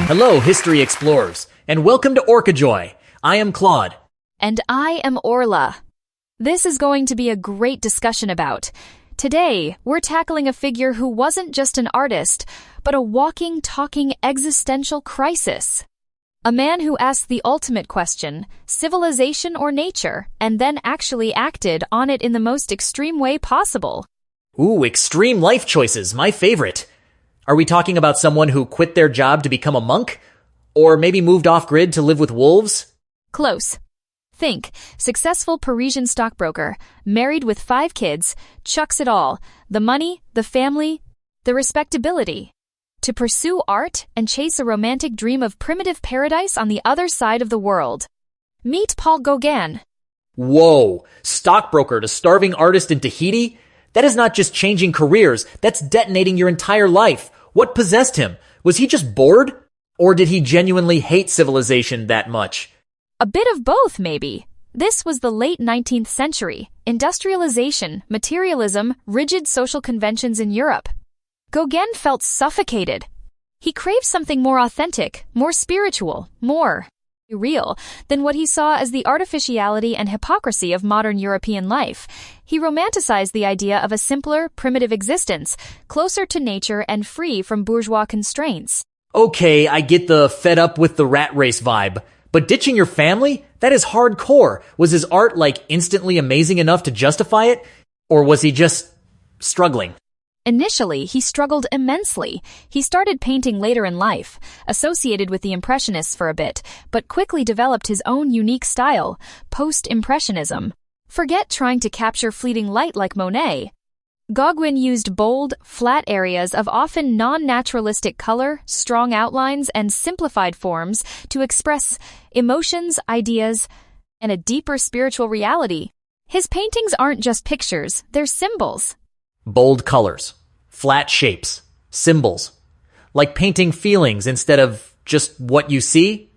Hello, history explorers, and welcome to Orcajoy. I am Claude. And I am Orla. This is going to be a great discussion about. Today, we're tackling a figure who wasn't just an artist, but a walking, talking existential crisis. A man who asked the ultimate question, civilization or nature, and then actually acted on it in the most extreme way possible. Ooh, extreme life choices, my favorite. Are we talking about someone who quit their job to become a monk? Or maybe moved off-grid to live with wolves? Close. Think, successful Parisian stockbroker, married with 5 kids, chucks it all, the money, the family, the respectability, to pursue art and chase a romantic dream of primitive paradise on the other side of the world. Meet Paul Gauguin. Whoa, stockbroker to starving artist in Tahiti? That is not just changing careers, that's detonating your entire life. What possessed him? Was he just bored? Or did he genuinely hate civilization that much? A bit of both, maybe. This was the late 19th century. Industrialization, materialism, rigid social conventions in Europe. Gauguin felt suffocated. He craved something more authentic, more spiritual, more real than what he saw as the artificiality and hypocrisy of modern European life. He romanticized the idea of a simpler, primitive existence, closer to nature and free from bourgeois constraints. Okay, I get the fed up with the rat race vibe. But ditching your family? That is hardcore. Was his art, instantly amazing enough to justify it? Or was he just struggling? Initially, he struggled immensely. He started painting later in life, associated with the Impressionists for a bit, but quickly developed his own unique style, Post-Impressionism. Forget trying to capture fleeting light like Monet. Gauguin used bold, flat areas of often non-naturalistic color, strong outlines, and simplified forms to express emotions, ideas, and a deeper spiritual reality. His paintings aren't just pictures, they're symbols. Bold colors, flat shapes, symbols. Like painting feelings instead of just what you see?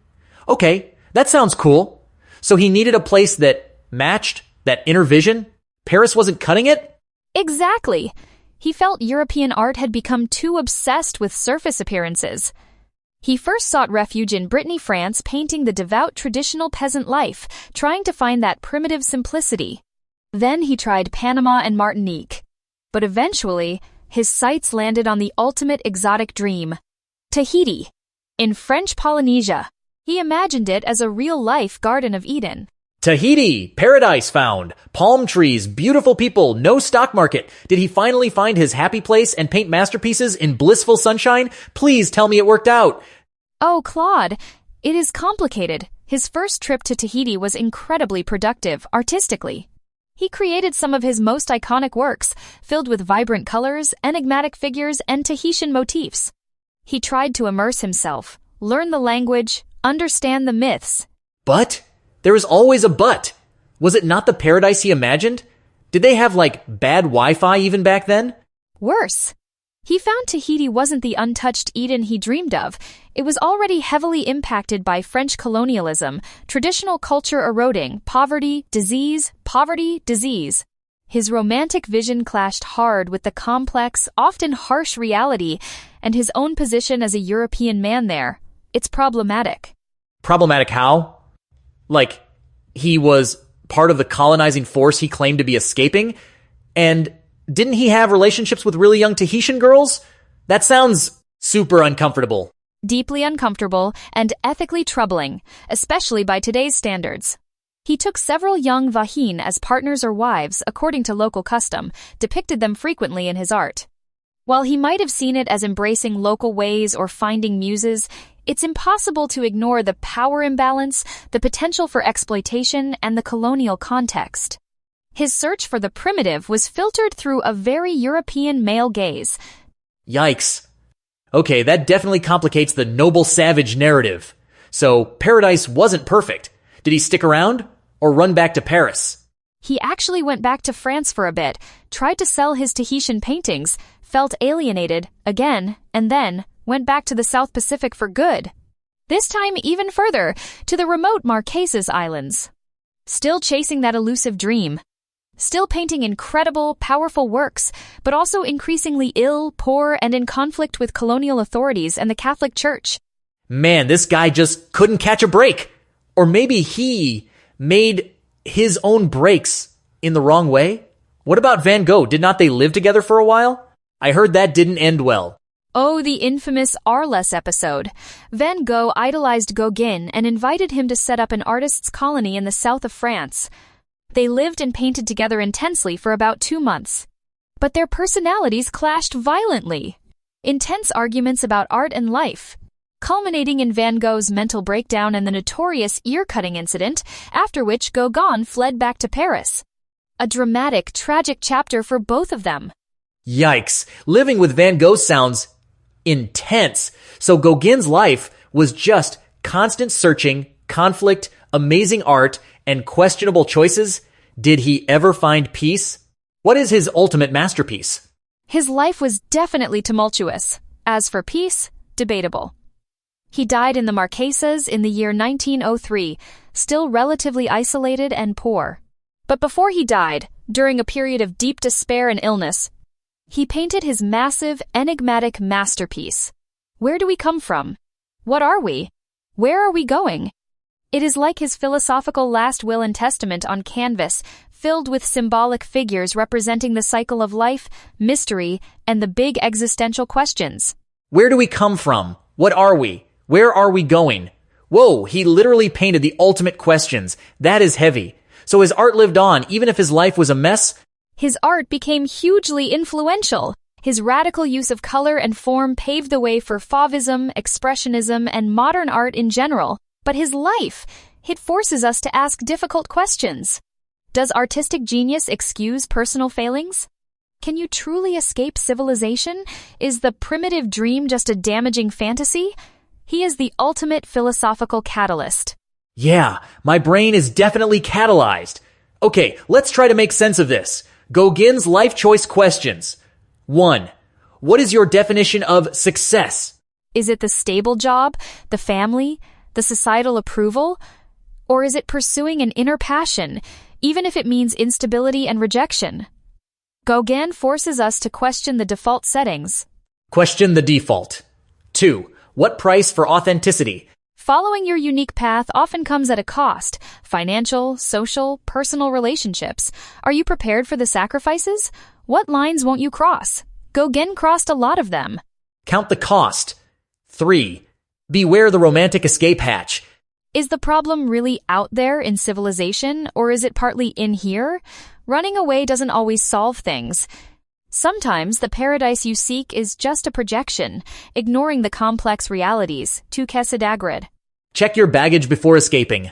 Okay, that sounds cool. So he needed a place that matched that inner vision? Paris wasn't cutting it? Exactly. He felt European art had become too obsessed with surface appearances. He first sought refuge in Brittany, France, painting the devout traditional peasant life, trying to find that primitive simplicity. Then he tried Panama and Martinique. But eventually, his sights landed on the ultimate exotic dream, Tahiti. In French Polynesia, he imagined it as a real-life Garden of Eden. Tahiti, paradise found, palm trees, beautiful people, no stock market. Did he finally find his happy place and paint masterpieces in blissful sunshine? Please tell me it worked out. Oh, Claude, it is complicated. His first trip to Tahiti was incredibly productive, artistically. He created some of his most iconic works, filled with vibrant colors, enigmatic figures, and Tahitian motifs. He tried to immerse himself, learn the language, understand the myths. But? There is always a but. Was it not the paradise he imagined? Did they have, bad Wi-Fi even back then? Worse. He found Tahiti wasn't the untouched Eden he dreamed of. It was already heavily impacted by French colonialism, traditional culture eroding, poverty, disease. His romantic vision clashed hard with the complex, often harsh reality and his own position as a European man there. It's problematic. Problematic how? He was part of the colonizing force he claimed to be escaping? And didn't he have relationships with really young Tahitian girls? That sounds super uncomfortable. Deeply uncomfortable and ethically troubling, especially by today's standards. He took several young vahine as partners or wives according to local custom, depicted them frequently in his art. While he might have seen it as embracing local ways or finding muses, it's impossible to ignore the power imbalance, the potential for exploitation, and the colonial context. His search for the primitive was filtered through a very European male gaze. Yikes. Okay, that definitely complicates the noble savage narrative. So, paradise wasn't perfect. Did he stick around? Or run back to Paris? He actually went back to France for a bit, tried to sell his Tahitian paintings, felt alienated, again, and then went back to the South Pacific for good. This time even further, to the remote Marquesas Islands. Still chasing that elusive dream. Still painting incredible, powerful works, but also increasingly ill, poor, and in conflict with colonial authorities and the Catholic Church. Man, this guy just couldn't catch a break. Or maybe he made his own breaks in the wrong way? What about Van Gogh? Did not they live together for a while? I heard that didn't end well. Oh, the infamous Arles episode. Van Gogh idolized Gauguin and invited him to set up an artists' colony in the south of France. They lived and painted together intensely for about 2 months. But their personalities clashed violently. Intense arguments about art and life, culminating in Van Gogh's mental breakdown and the notorious ear-cutting incident, after which Gauguin fled back to Paris. A dramatic, tragic chapter for both of them. Yikes. Living with Van Gogh sounds intense. So Gauguin's life was just constant searching, conflict, amazing art, and questionable choices. Did he ever find peace? What is his ultimate masterpiece? His life was definitely tumultuous. As for peace, debatable. He died in the Marquesas in the year 1903, still relatively isolated and poor. But before he died, during a period of deep despair and illness, he painted his massive, enigmatic masterpiece. Where do we come from? What are we? Where are we going? It is like his philosophical last will and testament on canvas, filled with symbolic figures representing the cycle of life, mystery, and the big existential questions. Where do we come from? What are we? Where are we going? Whoa, he literally painted the ultimate questions. That is heavy. So his art lived on, even if his life was a mess? His art became hugely influential. His radical use of color and form paved the way for Fauvism, Expressionism, and modern art in general. But his life, it forces us to ask difficult questions. Does artistic genius excuse personal failings? Can you truly escape civilization? Is the primitive dream just a damaging fantasy? He is the ultimate philosophical catalyst. Yeah, my brain is definitely catalyzed. Okay, let's try to make sense of this. Gauguin's life choice questions. 1. What is your definition of success? Is it the stable job, the family, the societal approval? Or is it pursuing an inner passion, even if it means instability and rejection? Gauguin forces us to question the default settings. Question the default. 2. What price for authenticity? Following your unique path often comes at a cost. Financial, social, personal relationships. Are you prepared for the sacrifices? What lines won't you cross? Gauguin crossed a lot of them. Count the cost. 3. Beware the romantic escape hatch. Is the problem really out there in civilization, or is it partly in here? Running away doesn't always solve things. Sometimes the paradise you seek is just a projection, ignoring the complex realities. Tu Quesadagrid. Check your baggage before escaping.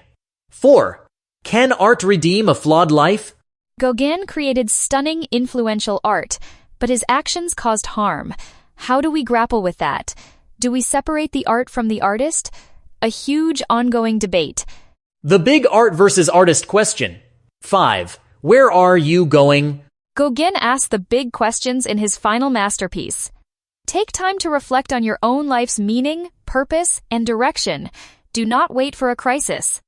4. Can art redeem a flawed life? Gauguin created stunning, influential art, but his actions caused harm. How do we grapple with that? Do we separate the art from the artist? A huge ongoing debate. The big art versus artist question. 5. Where are you going? Gauguin asked the big questions in his final masterpiece. Take time to reflect on your own life's meaning, purpose, and direction. Do not wait for a crisis.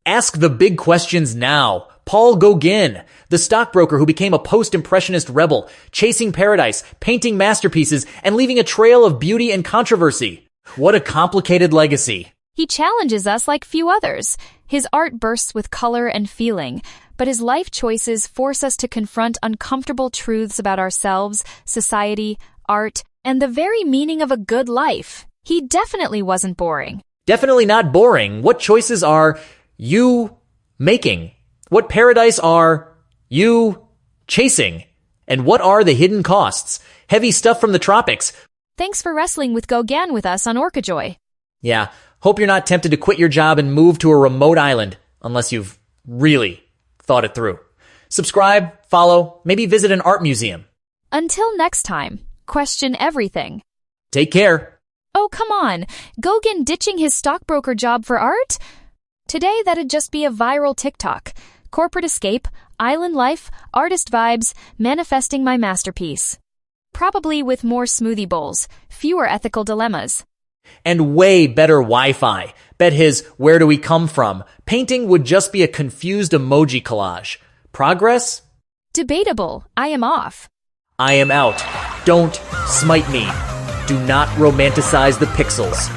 Ask the big questions now. Paul Gauguin, the stockbroker who became a post-impressionist rebel, chasing paradise, painting masterpieces, and leaving a trail of beauty and controversy. What a complicated legacy. He challenges us like few others. His art bursts with color and feeling, but his life choices force us to confront uncomfortable truths about ourselves, society, art, and the very meaning of a good life. He definitely wasn't boring. Definitely not boring. What choices are you making? What paradise are you chasing? And what are the hidden costs? Heavy stuff from the tropics. Thanks for wrestling with Gauguin with us on Orcajoy. Yeah, hope you're not tempted to quit your job and move to a remote island, unless you've really thought it through. Subscribe, follow, maybe visit an art museum. Until next time, question everything. Take care. Oh, come on. Gauguin ditching his stockbroker job for art? Today, that'd just be a viral TikTok. Corporate escape, island life, artist vibes, manifesting my masterpiece. Probably with more smoothie bowls, fewer ethical dilemmas. And way better Wi-Fi. Bet his "Where do we come from?" painting would just be a confused emoji collage. Progress? Debatable. I am off. I am out. Don't smite me. Do not romanticize the pixels.